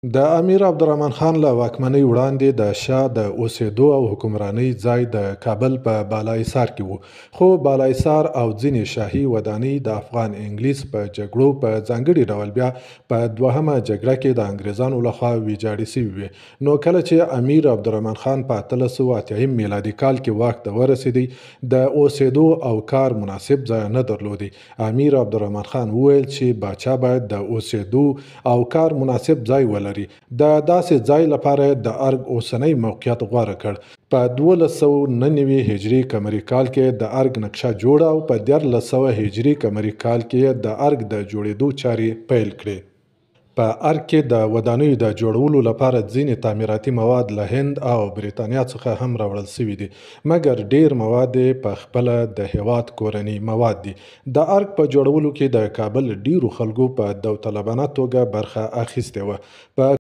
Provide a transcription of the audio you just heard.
د امیر عبدالرحمن خان له واکمنۍ وړاندې د شاه د اوسېدو او حکمرانۍ ځای د کابل په بالاحصار کې و، خو بالاحصار او ځینې شاهي ودانۍ د افغان انګلیس په جګړو په ځانګړي ډول بیا په دوهمه جګړه کې د انګریزانو لخوا ویجاړې شوې وې. نو کله چې امیر عبدالرحمن خان په 1880 میلادي کال کې واک ته ورسېدی، د اوسېدو او کار مناسب ځای نه درلودی. امیر عبدالرحمن خان وویل چې باچا باید د اوسېدو او کار مناسب ځای ولري. د داسې ځای لپاره د ارګ اوسنی موقعیت غوره کړ. په 1299 هجري قمري کال کې د ارګ نقشه جوړه او په 1400 هجري قمري کال کې د ارګ د جوړېدو چارې پیل کړې. په ارګ کې د ودانیو د جوړولو لپاره ځینې تعمیراتي مواد له هند او بریتانیا څخه هم راوړل شوي دي، مګر ډیر مواد یې په خپله د هیواد کورني مواد دي. د ارګ په جوړولو کې د کابل ډیرو خلکو په داوطلبانه توګه برخه اخیستې وه. په